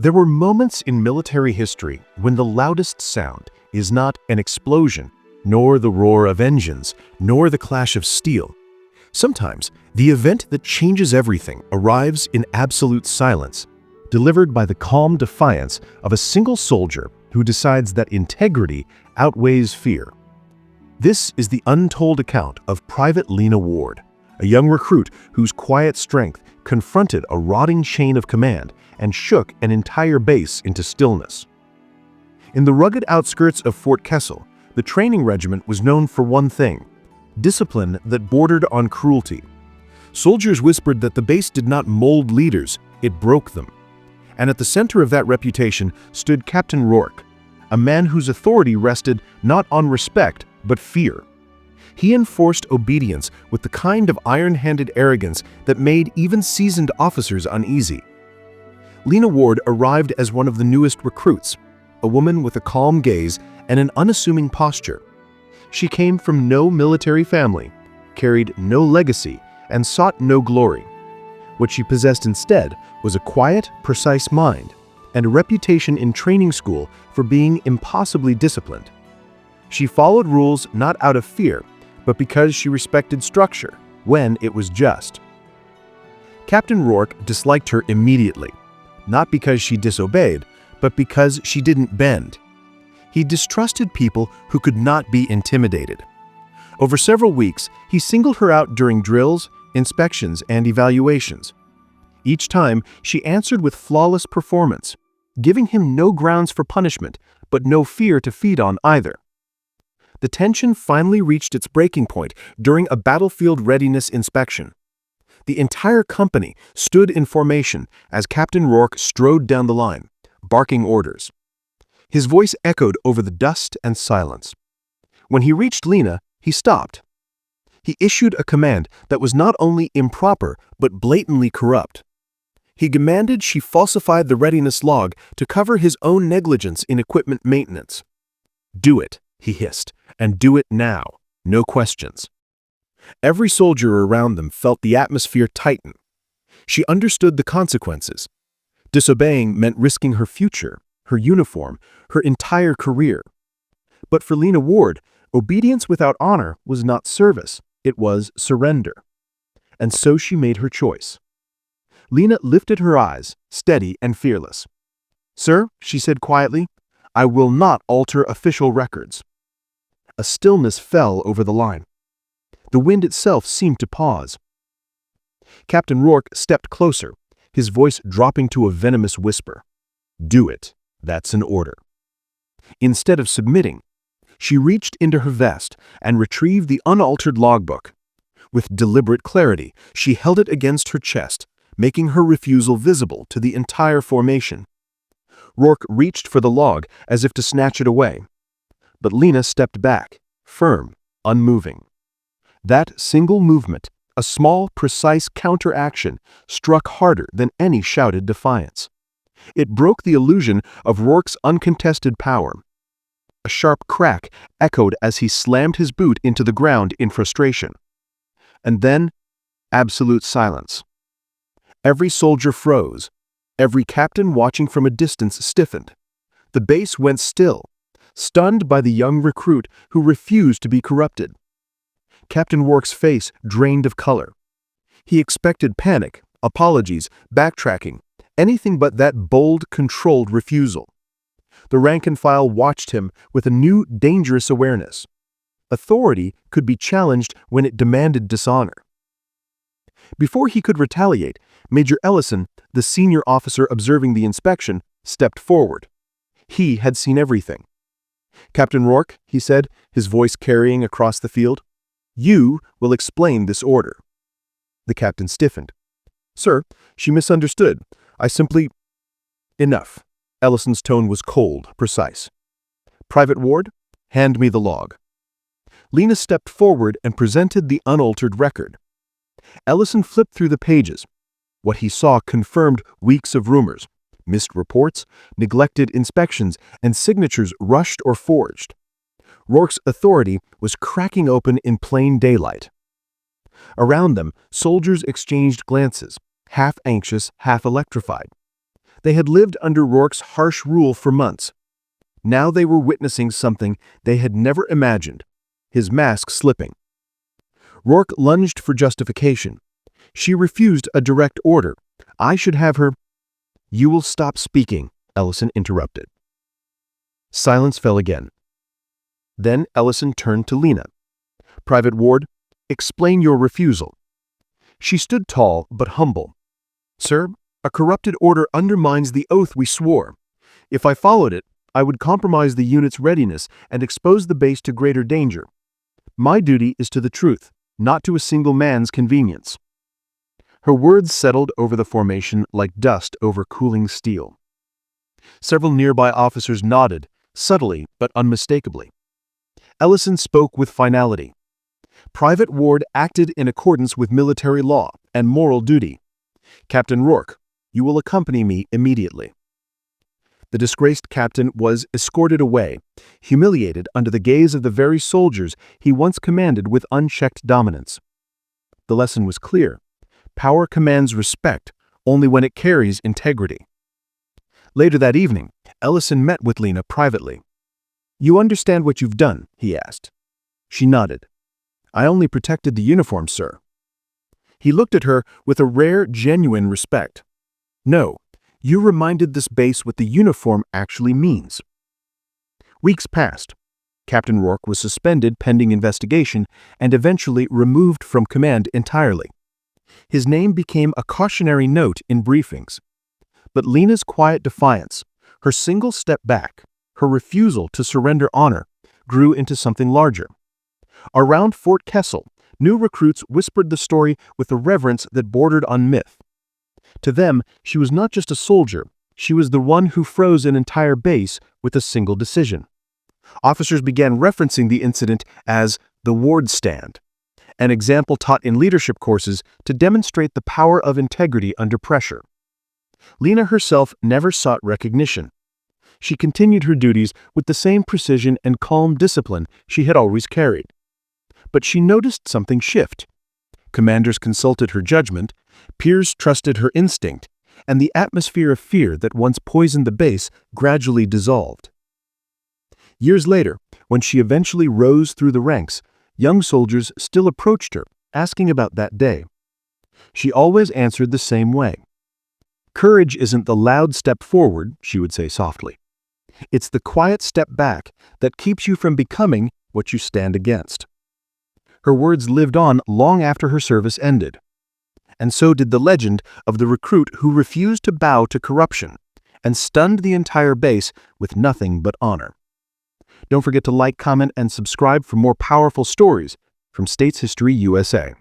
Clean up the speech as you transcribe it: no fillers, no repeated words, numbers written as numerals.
There were moments in military history when the loudest sound is not an explosion, nor the roar of engines, nor the clash of steel. Sometimes, the event that changes everything arrives in absolute silence, delivered by the calm defiance of a single soldier who decides that integrity outweighs fear. This is the untold account of Private Lena Ward, a young recruit whose quiet strength confronted a rotting chain of command and shook an entire base into stillness. In the rugged outskirts of Fort Kessel, the training regiment was known for one thing: discipline that bordered on cruelty. Soldiers whispered that the base did not mold leaders, it broke them. And at the center of that reputation stood Captain Rourke, a man whose authority rested not on respect but fear. He enforced obedience with the kind of iron-handed arrogance that made even seasoned officers uneasy. Lena Ward arrived as one of the newest recruits, a woman with a calm gaze and an unassuming posture. She came from no military family, carried no legacy, and sought no glory. What she possessed instead was a quiet, precise mind and a reputation in training school for being impossibly disciplined. She followed rules not out of fear, but because she respected structure when it was just. Captain Rourke disliked her immediately, not because she disobeyed, but because she didn't bend. He distrusted people who could not be intimidated. Over several weeks, he singled her out during drills, inspections, and evaluations. Each time, she answered with flawless performance, giving him no grounds for punishment, but no fear to feed on either. The tension finally reached its breaking point during a battlefield readiness inspection. The entire company stood in formation as Captain Rourke strode down the line, barking orders. His voice echoed over the dust and silence. When he reached Lena, he stopped. He issued a command that was not only improper but blatantly corrupt. He demanded she falsified the readiness log to cover his own negligence in equipment maintenance. "Do it," he hissed, "and do it now. No questions." Every soldier around them felt the atmosphere tighten. She understood the consequences. Disobeying meant risking her future, her uniform, her entire career. But for Lena Ward, obedience without honor was not service, it was surrender. And so she made her choice. Lena lifted her eyes, steady and fearless. "Sir," she said quietly, "I will not alter official records." A stillness fell over the line. The wind itself seemed to pause. Captain Rourke stepped closer, his voice dropping to a venomous whisper. "Do it. That's an order." Instead of submitting, she reached into her vest and retrieved the unaltered logbook. With deliberate clarity, she held it against her chest, making her refusal visible to the entire formation. Rourke reached for the log as if to snatch it away. But Lena stepped back, firm, unmoving. That single movement, a small, precise counteraction, struck harder than any shouted defiance. It broke the illusion of Rourke's uncontested power. A sharp crack echoed as he slammed his boot into the ground in frustration. And then, absolute silence. Every soldier froze. Every captain watching from a distance stiffened. The base went still, stunned by the young recruit who refused to be corrupted. Captain Rourke's face drained of color. He expected panic, apologies, backtracking, anything but that bold, controlled refusal. The rank-and-file watched him with a new, dangerous awareness. Authority could be challenged when it demanded dishonor. Before he could retaliate, Major Ellison, the senior officer observing the inspection, stepped forward. He had seen everything. "Captain Rourke," he said, his voice carrying across the field, "you will explain this order." The captain stiffened. "Sir, she misunderstood. I simply—" "Enough." Ellison's tone was cold, precise. "Private Ward, hand me the log." Lena stepped forward and presented the unaltered record. Ellison flipped through the pages. What he saw confirmed weeks of rumors, missed reports, neglected inspections, and signatures rushed or forged. Rourke's authority was cracking open in plain daylight. Around them, soldiers exchanged glances, half anxious, half electrified. They had lived under Rourke's harsh rule for months. Now they were witnessing something they had never imagined, his mask slipping. Rourke lunged for justification. She refused a direct order. I should have her. You will stop speaking, Ellison interrupted. Silence fell again. Then Ellison turned to Lena. Private Ward, explain your refusal. She stood tall but humble. Sir, a corrupted order undermines the oath we swore. If I followed it, I would compromise the unit's readiness and expose the base to greater danger. My duty is to the truth, not to a single man's convenience. Her words settled over the formation like dust over cooling steel. Several nearby officers nodded, subtly but unmistakably. Ellison spoke with finality. Private Ward acted in accordance with military law and moral duty. Captain Rourke, you will accompany me immediately. The disgraced captain was escorted away, humiliated under the gaze of the very soldiers he once commanded with unchecked dominance. The lesson was clear. Power commands respect only when it carries integrity. Later that evening, Ellison met with Lena privately. You understand what you've done? He asked. She nodded. I only protected the uniform, sir. He looked at her with a rare, genuine respect. No, you reminded this base what the uniform actually means. Weeks passed. Captain Rourke was suspended pending investigation and eventually removed from command entirely. His name became a cautionary note in briefings. But Lena's quiet defiance, her single step back, her refusal to surrender honor, grew into something larger. Around Fort Kessel, new recruits whispered the story with a reverence that bordered on myth. To them, she was not just a soldier, she was the one who froze an entire base with a single decision. Officers began referencing the incident as the Ward Stand, an example taught in leadership courses to demonstrate the power of integrity under pressure. Lena herself never sought recognition. She continued her duties with the same precision and calm discipline she had always carried. But she noticed something shift. Commanders consulted her judgment, peers trusted her instinct, and the atmosphere of fear that once poisoned the base gradually dissolved. Years later, when she eventually rose through the ranks, young soldiers still approached her, asking about that day. She always answered the same way. Courage isn't the loud step forward, she would say softly. It's the quiet step back that keeps you from becoming what you stand against. Her words lived on long after her service ended. And so did the legend of the recruit who refused to bow to corruption and stunned the entire base with nothing but honor. Don't forget to like, comment, and subscribe for more powerful stories from States History USA.